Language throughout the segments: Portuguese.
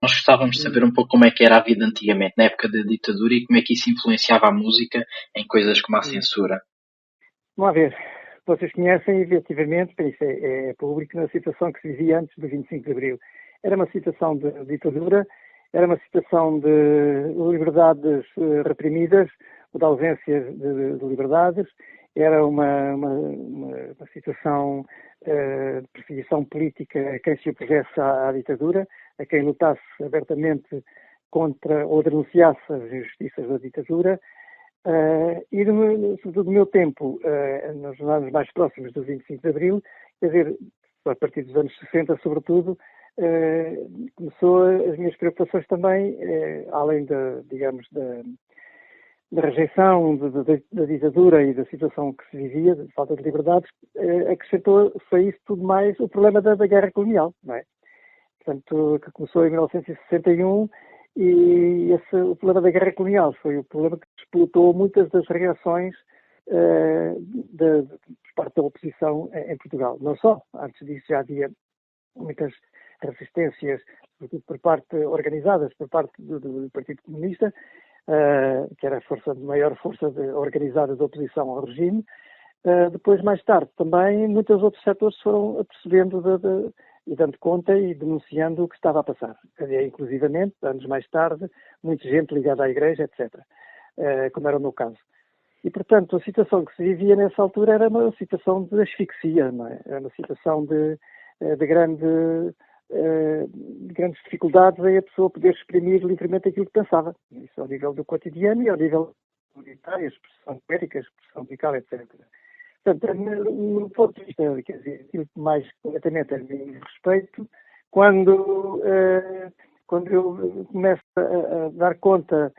Nós gostávamos de saber um pouco como é que era a vida antigamente, na época da ditadura, e como é que isso influenciava a música em coisas como a Hum. censura. Vamos lá ver. Vocês conhecem, efetivamente, isso é público, na situação que se vivia antes do 25 de Abril. Era uma situação de ditadura, era uma situação de liberdades reprimidas, de ausência de liberdades, era uma situação de perseguição política a quem se opusesse à ditadura, a quem lutasse abertamente contra ou denunciasse as injustiças da ditadura. E, sobretudo, do meu tempo, nos anos mais próximos do 25 de Abril, quer dizer, a partir dos anos 60, sobretudo, começou as minhas preocupações também, além da rejeição da ditadura e da situação que se vivia, de falta de liberdades, foi isso tudo mais o problema da guerra colonial, não é? Portanto, que começou em 1961 e o problema da guerra colonial foi o problema que explotou muitas das reações por parte da oposição em Portugal. Não só, antes disso já havia muitas resistências por parte organizadas por parte do Partido Comunista, que era a maior força organizada de oposição ao regime. Depois, mais tarde, também muitos outros setores foram percebendo e dando conta e denunciando o que estava a passar. Inclusivamente, anos mais tarde, muita gente ligada à Igreja, etc., como era o meu caso. E, portanto, a situação que se vivia nessa altura era uma situação de asfixia, não é? Era uma situação de grandes dificuldades em a pessoa poder exprimir livremente aquilo que pensava. Isso ao nível do cotidiano e ao nível militar, expressão poética, expressão musical, etc. Portanto, no ponto de vista, quer dizer, aquilo que mais completamente a meu respeito, quando eu começo a dar conta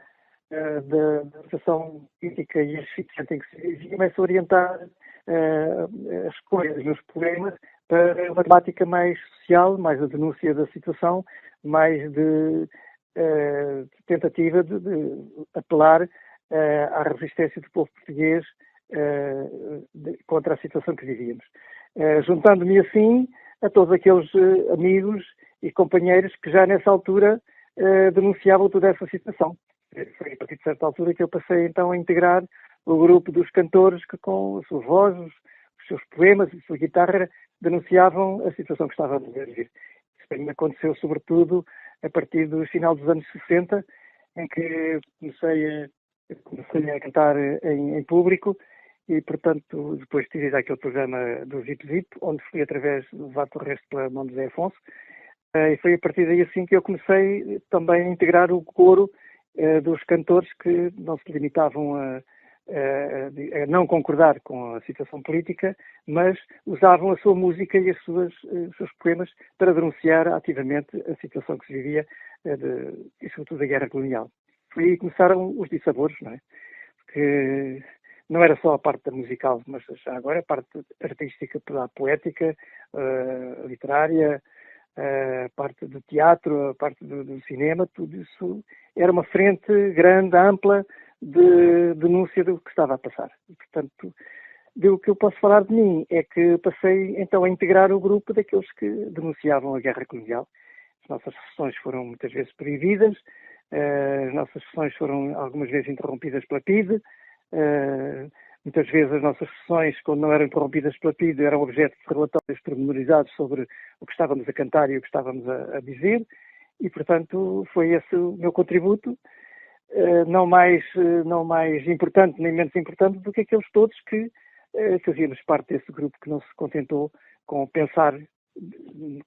da situação crítica e asfixiante em que se vivia, começo a orientar as escolhas dos problemas para uma temática mais social, mais a denúncia da situação, mais de tentativa de apelar à resistência do povo português contra a situação que vivíamos. Juntando-me assim a todos aqueles amigos e companheiros que já nessa altura denunciavam toda essa situação. Foi a partir de certa altura que eu passei então a integrar o grupo dos cantores que com a sua voz, os seus poemas, a sua guitarra, denunciavam a situação que estava a viver. Isso também aconteceu sobretudo a partir do final dos anos 60, em que comecei a cantar em público e, portanto, depois tive aquele programa do Zip Zip, onde fui através do Vato Resto pela mão de José Afonso, e foi a partir daí assim que eu comecei também a integrar o coro dos cantores que não se limitavam a não concordar com a situação política, mas usavam a sua música e os seus poemas para denunciar ativamente a situação que se vivia e sobretudo a guerra colonial. Foi aí que começaram os dissabores, não é? Porque não era só a parte da musical, mas já agora a parte artística, a poética, literária, a parte do teatro, a parte do cinema, tudo isso era uma frente grande, ampla, de denúncia do que estava a passar. E, portanto, o que eu posso falar de mim é que passei então a integrar o grupo daqueles que denunciavam a guerra colonial. As nossas sessões foram muitas vezes proibidas, as nossas sessões foram algumas vezes interrompidas pela PIDE, muitas vezes as nossas sessões, quando não eram interrompidas pela PIDE, eram objeto de relatórios pormenorizados sobre o que estávamos a cantar e o que estávamos a dizer, e, portanto, foi esse o meu contributo, não mais importante nem menos importante do que aqueles todos que fazíamos parte desse grupo que não se contentou com pensar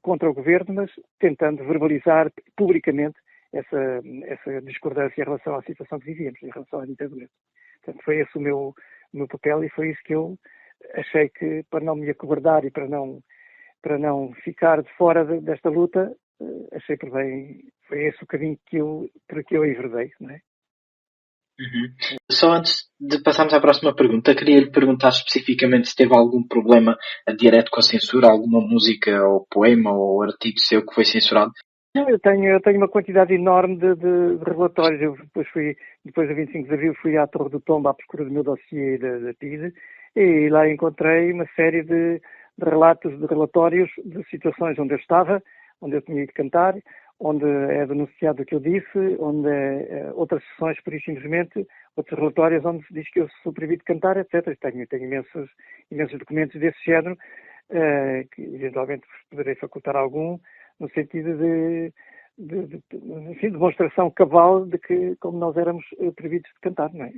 contra o governo, mas tentando verbalizar publicamente essa discordância em relação à situação que vivíamos, em relação à ditadura. Portanto, foi esse o meu papel e foi isso que eu achei que, para não me acovardar e para não ficar de fora desta luta, achei por bem, foi esse o caminho por que eu enverdei, não é? Uhum. Só antes de passarmos à próxima pergunta, queria lhe perguntar especificamente se teve algum problema direto com a censura, alguma música ou poema ou artigo seu que foi censurado. Não, eu tenho uma quantidade enorme de relatórios. Eu depois do 25 de Abril, fui à Torre do Tombo à procura do meu dossiê da PIDE e lá encontrei uma série de relatos, de relatórios de situações onde eu estava, onde eu tinha ido cantar, onde é denunciado o que eu disse, onde é outras sessões, por isso simplesmente, outros relatórios onde se diz que eu sou proibido de cantar, etc. Tenho imensos documentos desse género, que eventualmente vos poderei facultar algum, no sentido enfim, demonstração cabal de que, como nós éramos proibidos de cantar, não é?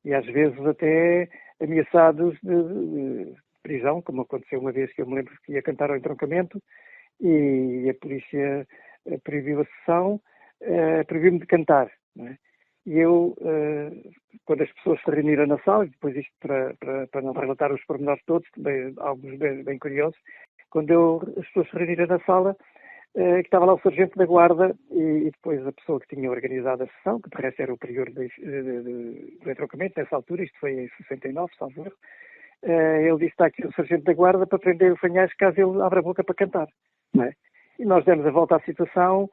E às vezes até ameaçados de prisão, como aconteceu uma vez que eu me lembro que ia cantar ao entroncamento e a polícia proibiu a sessão, proibiu-me de cantar, não é? E eu, quando as pessoas se reuniram na sala, e depois isto para não relatar os pormenores todos, também alguns bem curiosos, quando as pessoas se reuniram na sala, que estava lá o sargento da guarda e depois a pessoa que tinha organizado a sessão, que de resto era o prior do entroncamento nessa altura, isto foi em 69, salvo erro, ele disse: está aqui o sargento da guarda para prender o Fanhais caso ele abra a boca para cantar. Não é? E nós demos a volta à situação.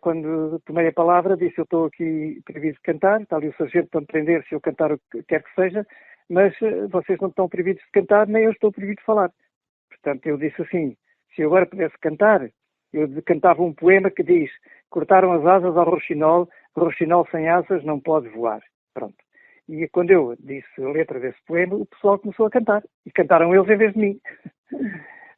Quando tomei a palavra, disse: eu estou aqui proibido de cantar, está ali o sargento para me prender se eu cantar o que quer que seja, mas vocês não estão proibidos de cantar, nem eu estou proibido de falar. Portanto, eu disse assim: se eu agora pudesse cantar, eu cantava um poema que diz: cortaram as asas ao roxinol sem asas não pode voar. Pronto. E quando eu disse a letra desse poema, o pessoal começou a cantar. E cantaram eles em vez de mim.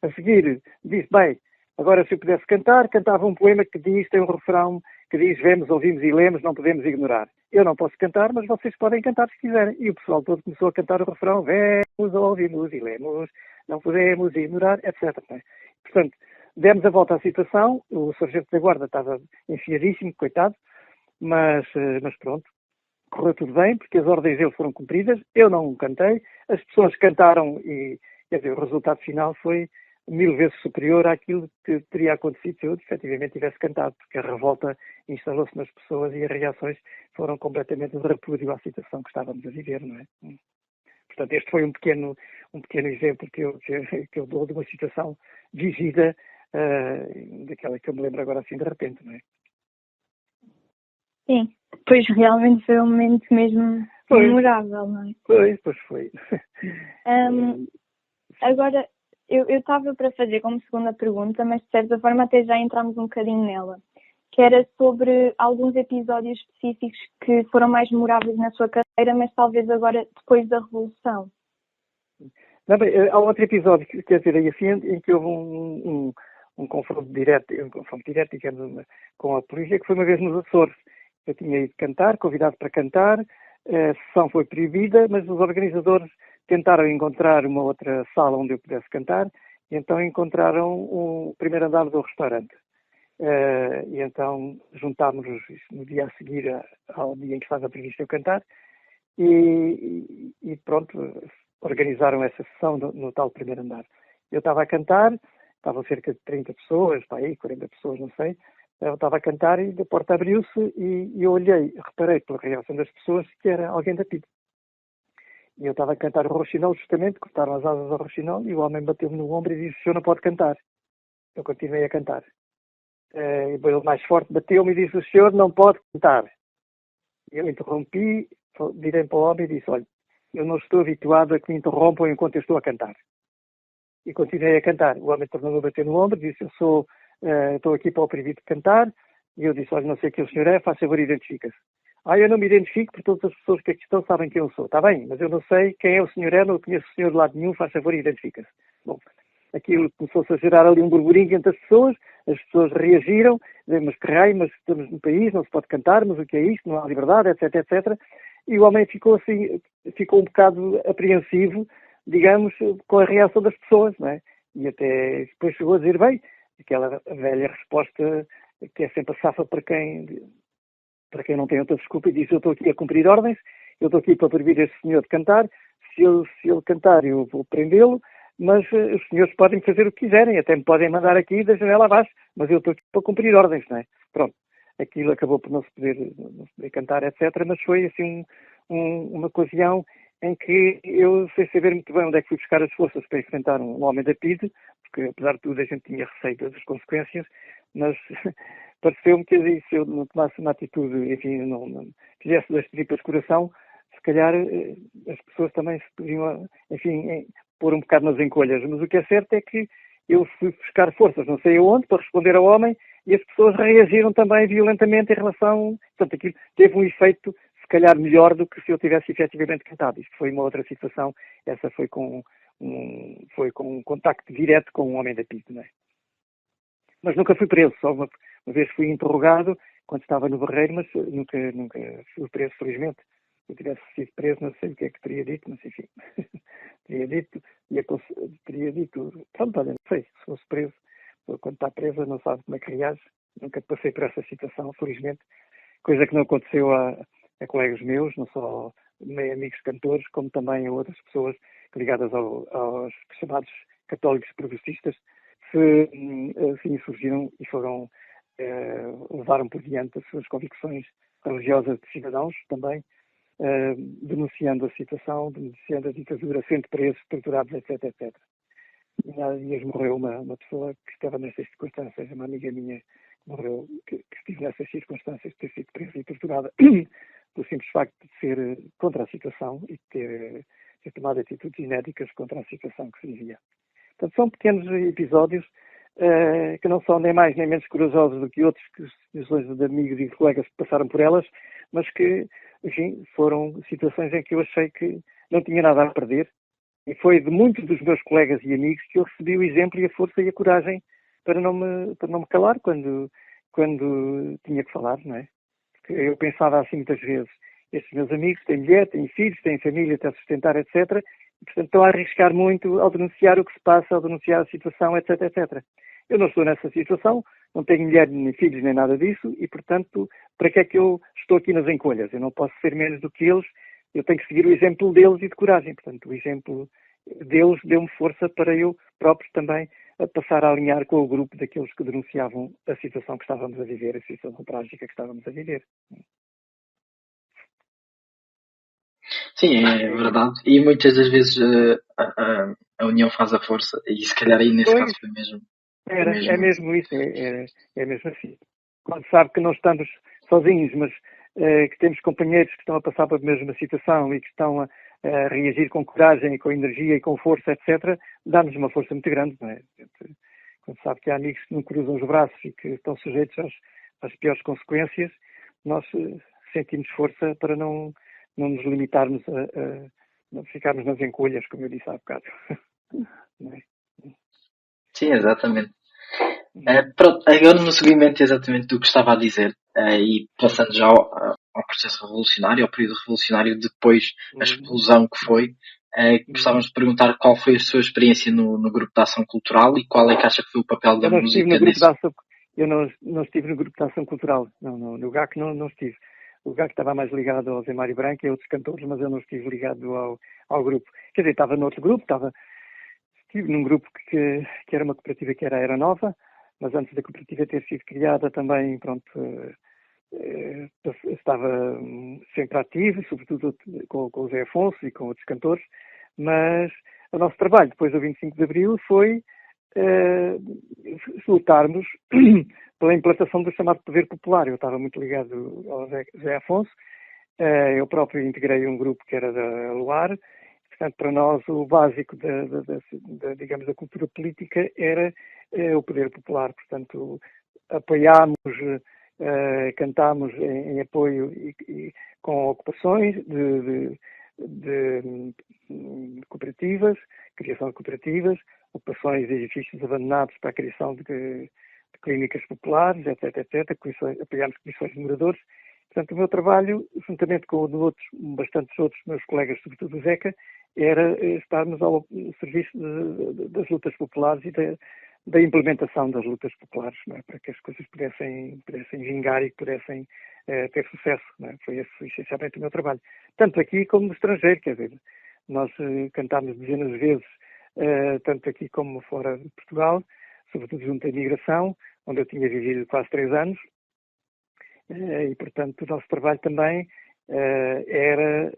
A seguir, disse: bem, agora se eu pudesse cantar, cantava um poema que diz, tem um refrão que diz: vemos, ouvimos e lemos, não podemos ignorar. Eu não posso cantar, mas vocês podem cantar se quiserem. E o pessoal todo começou a cantar o refrão: vemos, ouvimos e lemos, não podemos ignorar, etc. Portanto, demos a volta à situação. O sargento da guarda estava enfiadíssimo, coitado, mas pronto. Correu tudo bem, porque as ordens dele foram cumpridas. Eu não cantei, as pessoas cantaram e, quer dizer, o resultado final foi 1000 vezes superior àquilo que teria acontecido se eu efetivamente tivesse cantado, porque a revolta instalou-se nas pessoas e as reações foram completamente de repúdio à situação que estávamos a viver, não é? Portanto, este foi um pequeno exemplo que eu dou de uma situação vivida, daquela que eu me lembro agora assim de repente, não é? Sim, pois realmente foi um momento mesmo memorável, não é? Pois foi. Agora, eu estava para fazer como segunda pergunta, mas de certa forma até já entramos um bocadinho nela, que era sobre alguns episódios específicos que foram mais memoráveis na sua carreira, mas talvez agora depois da Revolução. Não, bem, há outro episódio, quer dizer, aí assim, em que houve um confronto direto, digamos, com a polícia, que foi uma vez nos Açores. Eu tinha ido cantar, convidado para cantar, a sessão foi proibida, mas os organizadores tentaram encontrar uma outra sala onde eu pudesse cantar, e então encontraram o primeiro andar do restaurante. E então juntámos-nos no dia a seguir ao dia em que estava previsto eu cantar, e pronto, organizaram essa sessão no tal primeiro andar. Eu estava a cantar, estavam cerca de 30 pessoas, 40 pessoas, não sei. Eu estava a cantar e a porta abriu-se e eu olhei, reparei pela reação das pessoas que era alguém da PIDE. E eu estava a cantar o roxinol justamente, cortaram as asas ao roxinol e o homem bateu-me no ombro e disse: o senhor não pode cantar. Eu continuei a cantar. E ele mais forte bateu-me e disse: o senhor não pode cantar. Eu interrompi, virei para o homem e disse: olha, eu não estou habituado a que me interrompam enquanto eu estou a cantar. E continuei a cantar. O homem tornou-me a bater no ombro e disse: estou aqui para o proibido de cantar. E eu disse: olha, não sei quem o senhor é, faz favor, identifica-se. Eu não me identifico porque todas as pessoas que aqui estão sabem quem eu sou. Está bem, mas eu não sei quem é o senhor não conheço o senhor de lado nenhum, faz favor, identifica-se. Bom, aquilo começou-se a gerar ali um burburinho entre as pessoas reagiram, mas que raio, mas estamos no país, não se pode cantar, mas o que é isto, não há liberdade, etc, etc. E o homem ficou um bocado apreensivo, digamos, com a reação das pessoas, não é? E até depois chegou a dizer: bem, aquela velha resposta que é sempre a safa para quem não tem outra desculpa, e diz: eu estou aqui a cumprir ordens, eu estou aqui para proibir este senhor de cantar, se ele cantar eu vou prendê-lo, mas os senhores podem fazer o que quiserem, até me podem mandar aqui da janela abaixo, mas eu estou aqui para cumprir ordens, não é? Pronto, aquilo acabou por não se poder cantar, etc., mas foi assim uma ocasião em que eu, sem saber muito bem onde é que fui buscar as forças para enfrentar um homem da PIDE, porque apesar de tudo a gente tinha receio das consequências, mas pareceu-me que se eu não tomasse uma atitude, enfim, não fizesse das tripas coração, se calhar as pessoas também se podiam, enfim, pôr um bocado nas encolhas. Mas o que é certo é que eu fui buscar forças não sei aonde para responder ao homem e as pessoas reagiram também violentamente em relação... Portanto, aquilo teve um efeito, se calhar, melhor do que se eu tivesse efetivamente cantado. Isto foi uma outra situação. Essa foi com um contacto direto com um homem da PIDE, não é? Mas nunca fui preso. Só uma vez fui interrogado quando estava no Barreiro, mas nunca fui preso, felizmente. Se eu tivesse sido preso, não sei o que é que teria dito, mas enfim. teria dito, pronto, olha, não sei, se fosse preso, quando está presa não sabe como é que reage. Nunca passei por essa situação, felizmente. Coisa que não aconteceu a colegas meus, não só meio amigos cantores, como também a outras pessoas ligadas aos chamados católicos progressistas, se insurgiram e foram, levaram por diante as suas convicções religiosas de cidadãos também, denunciando a situação, denunciando a ditadura, sendo presos, torturados, etc, etc. E há dias morreu uma pessoa que estava nessas circunstâncias, uma amiga minha que morreu, que estive nessas circunstâncias de ter sido presa e torturada pelo simples facto de ser contra a situação e de ter tomado atitudes inéditas contra a situação que se vivia. Portanto, são pequenos episódios que não são nem mais nem menos corajosos do que outros que os de amigos e colegas passaram por elas, mas que, enfim, foram situações em que eu achei que não tinha nada a perder. E foi de muitos dos meus colegas e amigos que eu recebi o exemplo e a força e a coragem para não me calar quando tinha que falar, não é? Porque eu pensava assim muitas vezes, estes meus amigos têm mulher, têm filhos, têm família até sustentar, etc. E, portanto, estão a arriscar muito ao denunciar o que se passa, ao denunciar a situação, etc, etc. Eu não estou nessa situação, não tenho mulher, nem filhos, nem nada disso, e, portanto, para que é que eu estou aqui nas encolhas? Eu não posso ser menos do que eles, eu tenho que seguir o exemplo deles e de coragem. Portanto, o exemplo deles deu-me força para eu próprio também a passar a alinhar com o grupo daqueles que denunciavam a situação que estávamos a viver, a situação trágica que estávamos a viver. Sim, é verdade. E muitas das vezes a união faz a força. E se calhar aí nesse caso foi mesmo. É mesmo isso, é mesmo assim. Quando sabe que não estamos sozinhos, mas que temos companheiros que estão a passar pela mesma situação e que estão a reagir com coragem, com energia e com força, etc., dá-nos uma força muito grande, não é? Quando sabe que há amigos que não cruzam os braços e que estão sujeitos às piores consequências, nós sentimos força para não nos limitarmos a não ficarmos nas encolhas, como eu disse há bocado. Não é? Sim, exatamente. Pronto, agora no seguimento exatamente do que estava a dizer, e passando já ao processo revolucionário, ao período revolucionário depois da explosão que foi, gostávamos de perguntar qual foi a sua experiência no grupo de ação cultural e qual é que acha que foi o papel da música nesse... Eu não estive no grupo de ação cultural, não, no GAC não estive. O GAC estava mais ligado ao Zé Mário Branco e a outros cantores, mas eu não estive ligado ao grupo. Quer dizer, estava noutro grupo, estive num grupo que era uma cooperativa que era Nova, mas antes da cooperativa ter sido criada também, pronto, estava sempre ativo, sobretudo com o Zé Afonso e com outros cantores, mas o nosso trabalho depois do 25 de Abril foi lutarmos pela implantação do chamado poder popular. Eu estava muito ligado ao Zé Afonso, eu próprio integrei um grupo que era da Luar. Portanto, para nós, o básico digamos, da cultura política era o poder popular. Portanto, apoiámos, cantámos em apoio e com ocupações de cooperativas, criação de cooperativas, ocupações de edifícios abandonados para a criação de clínicas populares, etc, etc. Apoiámos comissões de moradores. Portanto, o meu trabalho, juntamente com bastantes outros meus colegas, sobretudo o Zeca, era estarmos ao serviço das lutas populares e da implementação das lutas populares, não é? Para que as coisas pudessem vingar e pudessem ter sucesso. Não é? Foi essencialmente o meu trabalho. Tanto aqui como no estrangeiro, quer dizer, nós cantámos dezenas de vezes, tanto aqui como fora de Portugal, sobretudo junto à imigração, onde eu tinha vivido quase 3 anos, e, portanto, o nosso trabalho também era,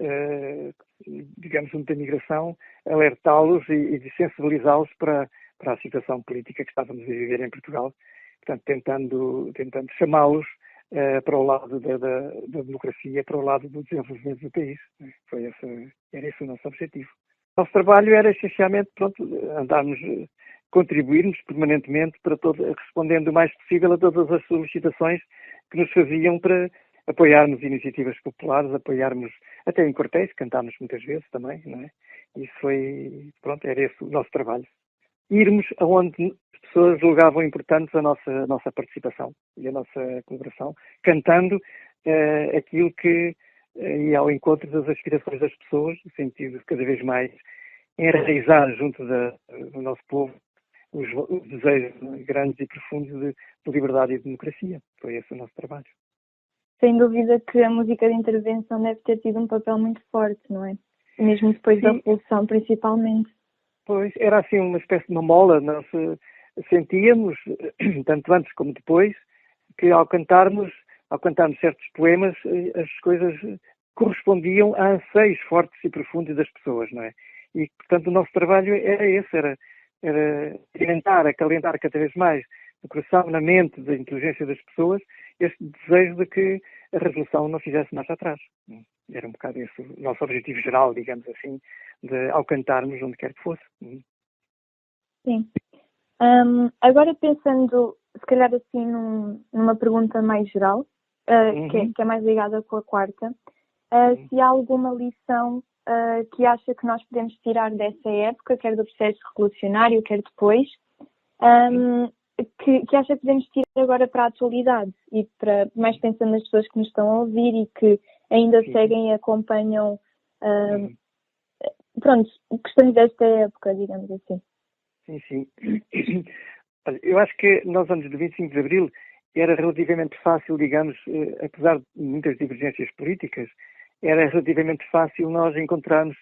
digamos, junto à migração, alertá-los e sensibilizá-los para a situação política que estávamos a viver em Portugal, portanto, tentando chamá-los para o lado da democracia, para o lado do desenvolvimento do país. Era esse o nosso objetivo. O nosso trabalho era, essencialmente, andarmos contribuirmos permanentemente para respondendo o mais possível a todas as solicitações que nos faziam para apoiarmos iniciativas populares, apoiarmos até em quartéis, cantámos muitas vezes também, não é? Isso foi, pronto, era esse o nosso trabalho. Irmos aonde as pessoas julgavam importantes a nossa participação e a nossa colaboração, cantando aquilo que ia ao encontro das aspirações das pessoas, no sentido de cada vez mais enraizar junto do nosso povo os desejos grandes e profundos de liberdade e de democracia. Foi esse o nosso trabalho. Sem dúvida que a música de intervenção deve ter tido um papel muito forte, não é? Mesmo depois da Revolução, principalmente. Pois, era assim uma espécie de uma mola. Nós sentíamos, tanto antes como depois, que ao cantarmos certos poemas, as coisas correspondiam a anseios fortes e profundos das pessoas, não é? E, portanto, o nosso trabalho era esse, era acalentar cada vez mais no coração, na mente, da inteligência das pessoas, este desejo de que a Revolução não fizesse marcha atrás. Era um bocado esse o nosso objetivo geral, digamos assim, ao cantarmos onde quer que fosse. Sim. Agora pensando, se calhar assim, numa pergunta mais geral, que é mais ligada com a quarta, se há alguma lição que acha que nós podemos tirar dessa época, quer do processo revolucionário, quer depois, que acha que podemos tirar agora para a atualidade e para, mais pensando nas pessoas que nos estão a ouvir e que ainda seguem e acompanham questões desta época, digamos assim. Sim. Eu acho que nos anos de 25 de Abril era relativamente fácil, digamos, apesar de muitas divergências políticas, era relativamente fácil nós encontrarmos,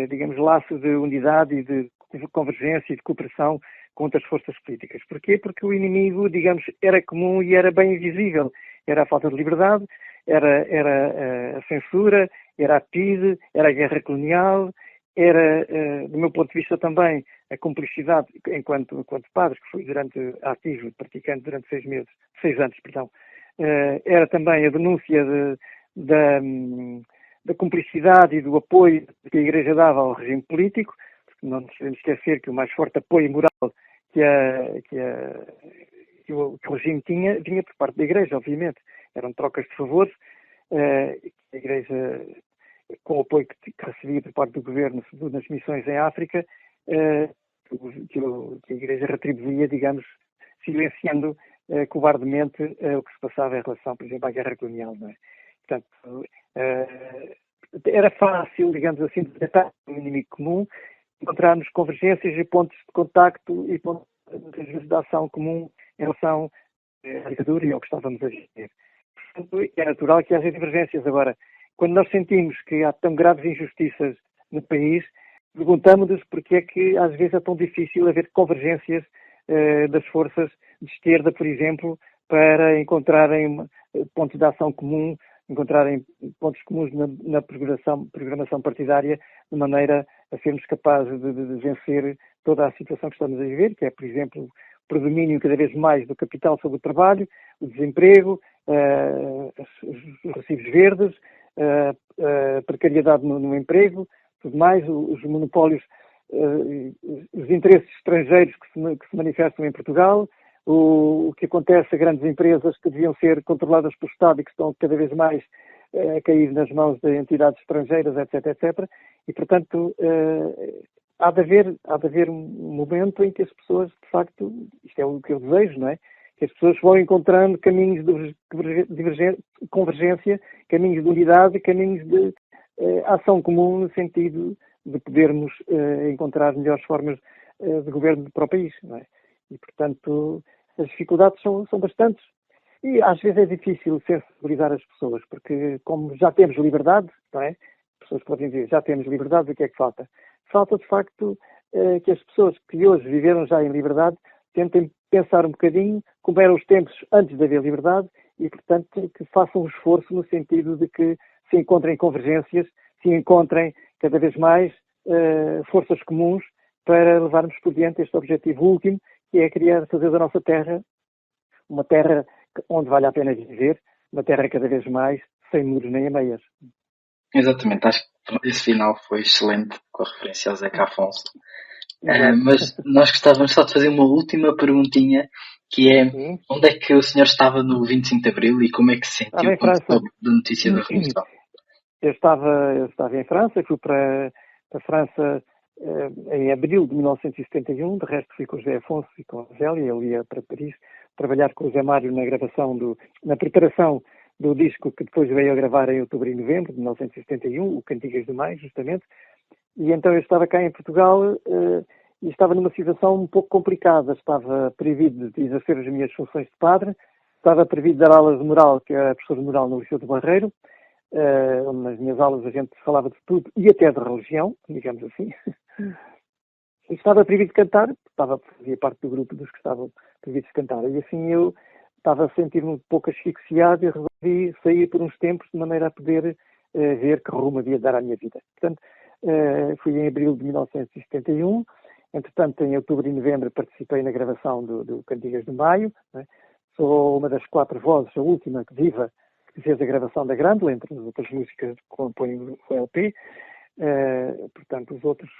digamos, laços de unidade e de convergência e de cooperação com outras forças políticas. Porquê? Porque o inimigo, digamos, era comum e era bem visível. Era a falta de liberdade, era a censura, era a PIDE, era a guerra colonial, era, do meu ponto de vista também, a enquanto padre, que fui ativo, praticante durante 6 anos, era também a denúncia da cumplicidade e do apoio que a Igreja dava ao regime político, porque não nos devemos esquecer que o mais forte apoio moral que o regime tinha, vinha por parte da Igreja, obviamente. Eram trocas de favores, a Igreja, com o apoio que recebia por parte do governo nas missões em África, que a Igreja retribuía, digamos, silenciando cobardemente o que se passava em relação, por exemplo, à guerra colonial, não é? Portanto, era fácil, digamos assim, detectar um inimigo comum, encontrarmos convergências e pontos de contacto e pontos de ação comum em relação à ditadura e ao que estávamos a viver. Portanto, é natural que haja divergências. Agora, quando nós sentimos que há tão graves injustiças no país, perguntamos-nos porque é que às vezes é tão difícil haver convergências das forças de esquerda, por exemplo, para encontrarem pontos de ação comum, encontrarem pontos comuns na programação partidária, de maneira a sermos capazes de vencer toda a situação que estamos a viver, que é, por exemplo, o predomínio cada vez mais do capital sobre o trabalho, o desemprego, os recibos verdes, a precariedade no emprego, tudo mais, os monopólios, os interesses estrangeiros que se manifestam em Portugal, o que acontece a grandes empresas que deviam ser controladas pelo Estado e que estão cada vez mais a cair nas mãos de entidades estrangeiras, etc. E, portanto, há de haver um momento em que as pessoas, de facto, isto é o que eu desejo, não é? Que as pessoas vão encontrando caminhos de convergência, caminhos de unidade, caminhos de ação comum no sentido de podermos encontrar melhores formas de governo para o país, não é? E, portanto, as dificuldades são bastantes. E, às vezes, é difícil sensibilizar as pessoas, porque, como já temos liberdade, não é? As pessoas podem dizer, já temos liberdade, o que é que falta? Falta, de facto, que as pessoas que hoje viveram já em liberdade tentem pensar um bocadinho como eram os tempos antes de haver liberdade e, portanto, que façam um esforço no sentido de que se encontrem convergências, se encontrem cada vez mais forças comuns para levarmos por diante este objetivo último, que é fazer da nossa terra uma terra onde vale a pena viver, uma terra cada vez mais sem muros nem ameias. Exatamente, acho que esse final foi excelente, com a referência ao Zeca Afonso. Mas nós gostávamos só de fazer uma última perguntinha, que é onde é que o senhor estava no 25 de Abril e como é que se sentiu quando soube da notícia da Revolução? Eu estava em França, fui para a França em abril de 1971, de resto fui com o José Afonso e com a Zélia, ele ia para Paris trabalhar com o Zé Mário na preparação do disco que depois veio a gravar em outubro e novembro de 1971, o Cantigas do Maio, justamente. E então eu estava cá em Portugal e estava numa situação um pouco complicada. Estava previsto de exercer as minhas funções de padre, estava previsto dar aulas de moral, que era professor de moral no Liceu do Barreiro. Nas minhas aulas a gente falava de tudo e até de religião, digamos assim. E estava previsto cantar, fazia parte do grupo dos que estavam previstos cantar. E assim eu estava a sentir-me um pouco asfixiado e resolvi sair por uns tempos de maneira a poder ver que rumo havia de dar à minha vida. Portanto, fui em abril de 1971. Entretanto, em outubro e novembro participei na gravação do Cantigas do Maio. Né? Sou uma das 4 vozes, a última viva, que fez a gravação da Grândola, entre as outras músicas que compõem o LP. Portanto, os outros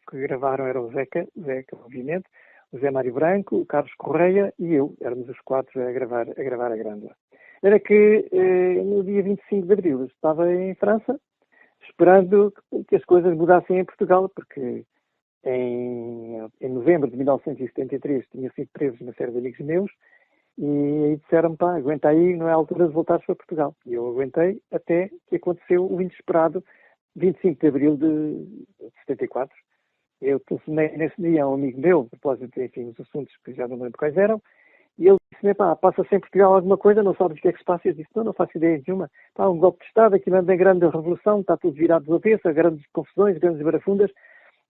que gravaram eram o Zeca, obviamente, o Zé Mário Branco, o Carlos Correia e eu. Éramos os 4 a gravar a Grândola. Era que no dia 25 de Abril eu estava em França, esperando que as coisas mudassem em Portugal, porque em novembro de 1973 tinha sido preso uma série de amigos meus e aí disseram-me, pá, aguenta aí, não é a altura de voltares para Portugal. E eu aguentei até que aconteceu o inesperado 25 de Abril de 74. Eu telefonei nesse dia a um amigo meu, a propósito, enfim, os assuntos que já não lembro quais eram, e ele disse-me, pá, passa-se em Portugal alguma coisa, não sabes o que é que se passa? Eu disse, não faço ideia nenhuma. Pá, um golpe de Estado, aquilo anda em grande revolução, está tudo virado do avesso, grandes confusões, grandes barafundas.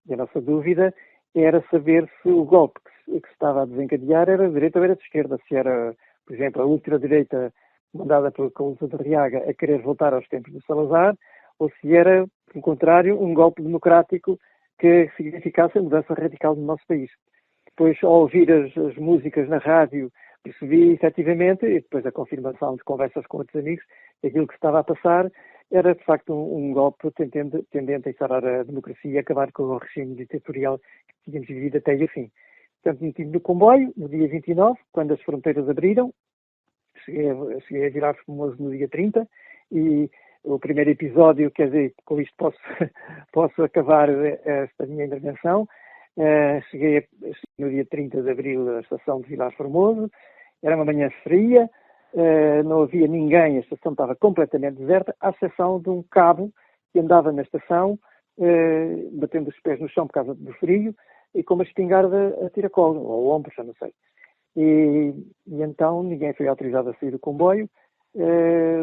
E a nossa dúvida era saber se o golpe que se estava a desencadear era de direita ou era de esquerda, se era, por exemplo, a ultradireita mandada pelo Couso de Riaga a querer voltar aos tempos do Salazar, ou se era, pelo contrário, um golpe democrático que significasse a mudança radical no nosso país. Depois, ao ouvir as músicas na rádio, percebi efetivamente, e depois a confirmação de conversas com outros amigos, que aquilo que estava a passar era, de facto, um golpe tendente a instaurar a democracia e acabar com o regime ditatorial que tínhamos vivido até ao fim. Portanto, meti-me no comboio, no dia 29, quando as fronteiras abriram, cheguei a virar famoso no dia 30, e o primeiro episódio, quer dizer, com isto posso acabar esta minha intervenção. Cheguei no dia 30 de abril à estação de Vilar Formoso, era uma manhã fria, não havia ninguém, a estação estava completamente deserta, à exceção de um cabo que andava na estação, batendo os pés no chão por causa do frio, e com uma espingarda a tiracolo, ou ao ombro, já não sei. E então ninguém foi autorizado a sair do comboio.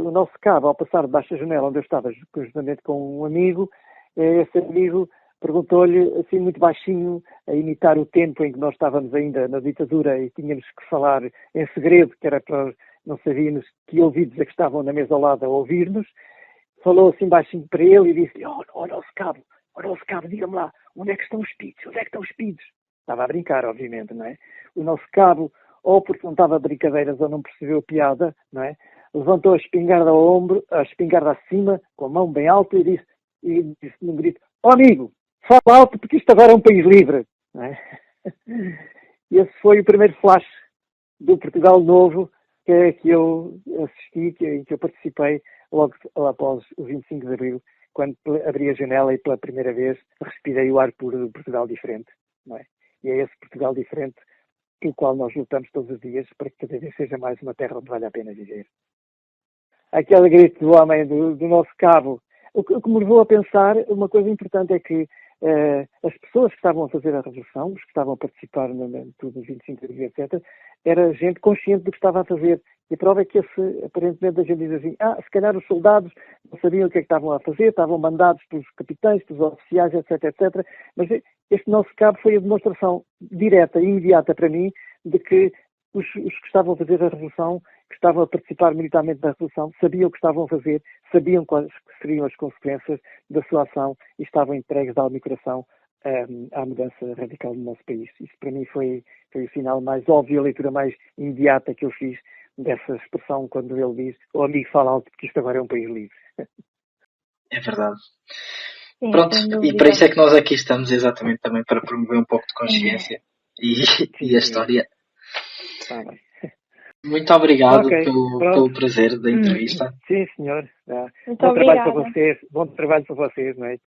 O nosso cabo, ao passar debaixo da janela onde eu estava, justamente com um amigo, esse amigo perguntou-lhe, assim, muito baixinho, a imitar o tempo em que nós estávamos ainda na ditadura e tínhamos que falar em segredo, que era para não sabíamos que ouvidos é que estavam na mesa ao lado a ouvir-nos. Falou assim baixinho para ele e disse: ó nosso cabo, diga-me lá, onde é que estão os pitos? Estava a brincar, obviamente, não é? O nosso cabo, ou porque não estava a brincadeiras ou não percebeu a piada, não é? Levantou a espingarda ao ombro, a espingarda acima, com a mão bem alta e disse num grito: ó amigo, fala alto porque isto agora é um país livre. Não é? E esse foi o primeiro flash do Portugal Novo que eu assisti, que eu participei logo após o 25 de Abril, quando abri a janela e pela primeira vez respirei o ar puro do Portugal diferente. Não é? E é esse Portugal diferente pelo qual nós lutamos todos os dias para que cada vez seja mais uma terra onde vale a pena viver. Aquele grito do homem do nosso cabo, o que me levou a pensar, uma coisa importante é que as pessoas que estavam a fazer a revolução, os que estavam a participar no tudo 25 de abril, etc., era gente consciente do que estava a fazer. E a prova é que aparentemente a gente diz assim, se calhar os soldados não sabiam o que é que estavam a fazer, estavam mandados pelos capitães, pelos oficiais, etc., etc. Mas este nosso cabo foi a demonstração direta e imediata para mim de que os que estavam a fazer a revolução, que estavam a participar militarmente da revolução, sabiam o que estavam a fazer, sabiam quais seriam as consequências da sua ação e estavam entregues de alma e coração à mudança radical do nosso país. Isso para mim foi o sinal mais óbvio, a leitura mais imediata que eu fiz dessa expressão quando ele diz: o amigo fala alto porque isto agora é um país livre. É verdade. Sim, Pronto, sem e dúvida. para isso é que nós aqui estamos, exatamente também para promover um pouco de consciência e a história. Está bem. Muito obrigado Ok, pelo pronto. prazer da entrevista. Sim, senhor. Muito Bom trabalho para obrigada. vocês. Bom trabalho para vocês, não é?